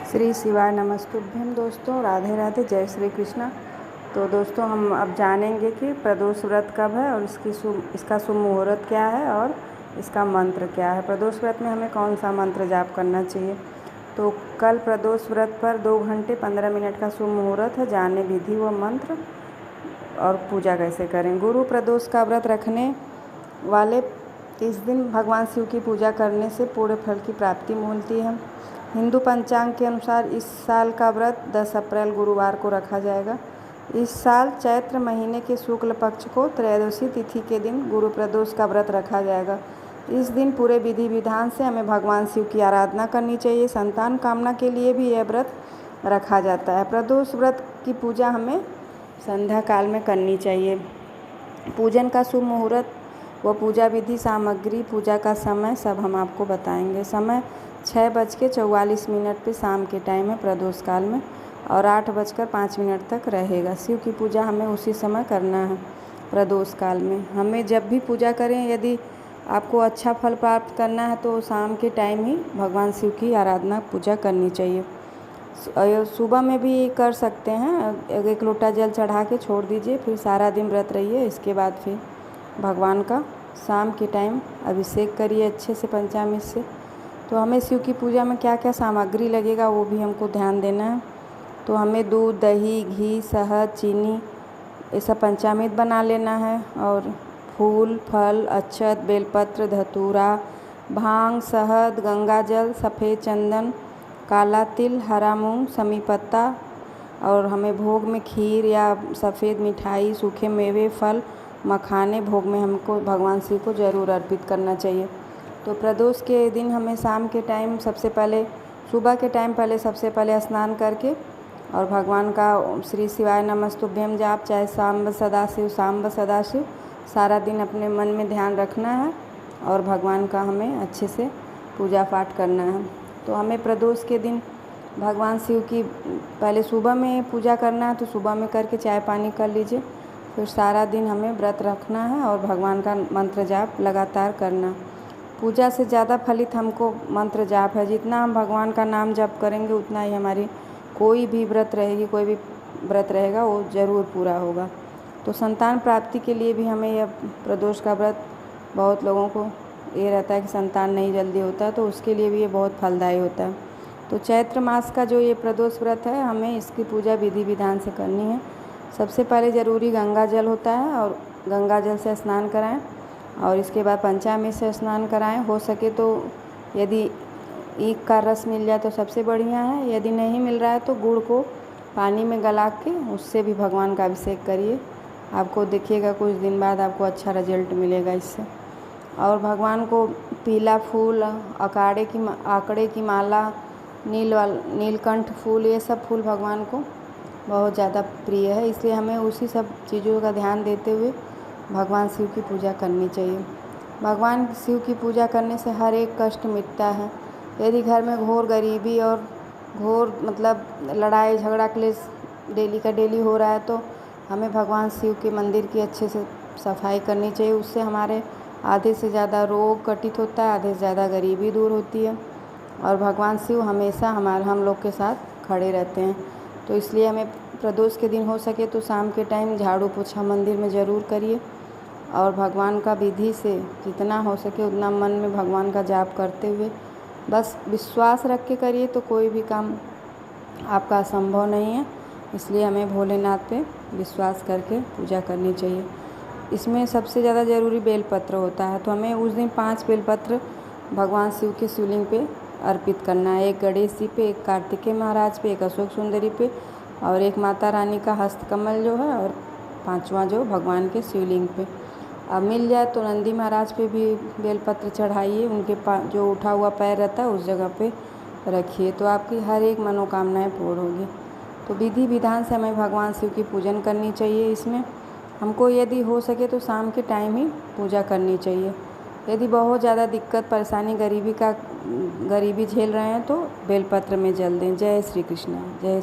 श्री शिवाय नमस्तुभ्यम। दोस्तों राधे राधे, जय श्री कृष्णा। तो दोस्तों हम अब जानेंगे कि प्रदोष व्रत कब है और इसका शुभ मुहूर्त क्या है और इसका मंत्र क्या है। प्रदोष व्रत में हमें कौन सा मंत्र जाप करना चाहिए। तो कल प्रदोष व्रत पर 2 घंटे 15 मिनट का शुभ मुहूर्त है। जाने विधि व मंत्र और पूजा कैसे करें। गुरु प्रदोष का व्रत रखने वाले इस दिन भगवान शिव की पूजा करने से पूरे फल की प्राप्ति मिलती है। हिंदू पंचांग के अनुसार इस साल का व्रत 10 अप्रैल गुरुवार को रखा जाएगा। इस साल चैत्र महीने के शुक्ल पक्ष को त्रयोदशी तिथि के दिन गुरु प्रदोष का व्रत रखा जाएगा। इस दिन पूरे विधि विधान से हमें भगवान शिव की आराधना करनी चाहिए। संतान कामना के लिए भी यह व्रत रखा जाता है। प्रदोष व्रत की पूजा हमें संध्या काल में करनी चाहिए। पूजन का शुभ मुहूर्त व पूजा विधि, सामग्री, पूजा का समय सब हम आपको बताएंगे। समय 6:44 पे शाम के टाइम है प्रदोष काल में और 8:05 तक रहेगा। शिव की पूजा हमें उसी समय करना है प्रदोष काल में। हमें जब भी पूजा करें, यदि आपको अच्छा फल प्राप्त करना है तो शाम के टाइम ही भगवान शिव की आराधना पूजा करनी चाहिए। सुबह में भी कर सकते हैं। 1 लोटा जल चढ़ा के छोड़ दीजिए, फिर सारा दिन व्रत रहिए। इसके बाद फिर भगवान का शाम के टाइम अभिषेक करिए अच्छे से पंचामृत से। तो हमें शिव की पूजा में क्या क्या सामग्री लगेगा वो भी हमको ध्यान देना है। तो हमें दूध, दही, घी, शहद, चीनी ये सब पंचामृत बना लेना है। और फूल, फल, अक्षत, बेलपत्र, धतूरा, भांग, शहद, गंगा जल, सफ़ेद चंदन, काला तिल, हरा मूंग, समी पत्ता। और हमें भोग में खीर या सफ़ेद मिठाई, सूखे मेवे, फल, मखाने भोग में हमको भगवान शिव को ज़रूर अर्पित करना चाहिए। तो प्रदोष के दिन हमें शाम के टाइम सबसे पहले, सुबह के टाइम पहले सबसे पहले स्नान करके और भगवान का श्री शिवाय नमस्तुभ्यम जाप, चाहे सांब सदाशिव, सांब सदाशिव, सारा दिन अपने मन में ध्यान रखना है और भगवान का हमें अच्छे से पूजा पाठ करना है। तो हमें प्रदोष के दिन भगवान शिव की पहले सुबह में पूजा करना है, तो सुबह में करके चाय पानी कर लीजिए। फिर सारा दिन हमें व्रत रखना है और भगवान का मंत्र जाप लगातार करना। पूजा से ज़्यादा फलित हमको मंत्र जाप है। जितना हम भगवान का नाम जप करेंगे उतना ही हमारी कोई भी व्रत रहेगा वो ज़रूर पूरा होगा। तो संतान प्राप्ति के लिए भी हमें यह प्रदोष का व्रत, बहुत लोगों को ये रहता है कि संतान नहीं जल्दी होता, तो उसके लिए भी ये बहुत फलदायी होता है। तो चैत्र मास का जो ये प्रदोष व्रत है, हमें इसकी पूजा विधि विधान से करनी है। सबसे पहले ज़रूरी गंगा जल होता है और गंगा जल से स्नान कराएं और इसके बाद पंचामृत से स्नान कराएं। हो सके तो यदि ईख का रस मिल जाए तो सबसे बढ़िया है। यदि नहीं मिल रहा है तो गुड़ को पानी में गला के उससे भी भगवान का अभिषेक करिए। आपको देखिएगा कुछ दिन बाद आपको अच्छा रिजल्ट मिलेगा इससे। और भगवान को पीला फूल, आकड़े की माला, नीलकंठ फूल, ये सब फूल भगवान को बहुत ज़्यादा प्रिय है। इसलिए हमें उसी सब चीज़ों का ध्यान देते हुए भगवान शिव की पूजा करनी चाहिए। भगवान शिव की पूजा करने से हर एक कष्ट मिटता है। यदि घर में घोर गरीबी और घोर लड़ाई झगड़ा क्लेश डेली का डेली हो रहा है, तो हमें भगवान शिव के मंदिर की अच्छे से सफाई करनी चाहिए। उससे हमारे आधे से ज़्यादा रोग घटित होता है, आधे से ज़्यादा गरीबी दूर होती है और भगवान शिव हमेशा हम लोग के साथ खड़े रहते हैं। तो इसलिए हमें प्रदोष के दिन हो सके तो शाम के टाइम झाड़ू पोछा मंदिर में ज़रूर करिए और भगवान का विधि से जितना हो सके उतना मन में भगवान का जाप करते हुए बस विश्वास रख के करिए, तो कोई भी काम आपका असंभव नहीं है। इसलिए हमें भोलेनाथ पे विश्वास करके पूजा करनी चाहिए। इसमें सबसे ज़्यादा ज़रूरी बेलपत्र होता है, तो हमें उस दिन 5 बेलपत्र भगवान शिव के शिवलिंग पे अर्पित करना है। 1 गणेश जी पे, 1 कार्तिकेय महाराज पे, 1 अशोक सुंदरी पे और 1 माता रानी का हस्तकमल जो है और 5वां जो भगवान के शिवलिंग पे। अब मिल जाए तो नंदी महाराज पे भी बेलपत्र चढ़ाइए, उनके जो उठा हुआ पैर रहता है उस जगह पे रखिए, तो आपकी हर एक मनोकामनाएं पूर्ण होगी। तो विधि विधान से हमें भगवान शिव की पूजन करनी चाहिए। इसमें हमको यदि हो सके तो शाम के टाइम ही पूजा करनी चाहिए। यदि बहुत ज़्यादा दिक्कत परेशानी गरीबी झेल रहे हैं तो बेलपत्र में जल दें। जय श्री कृष्ण। जय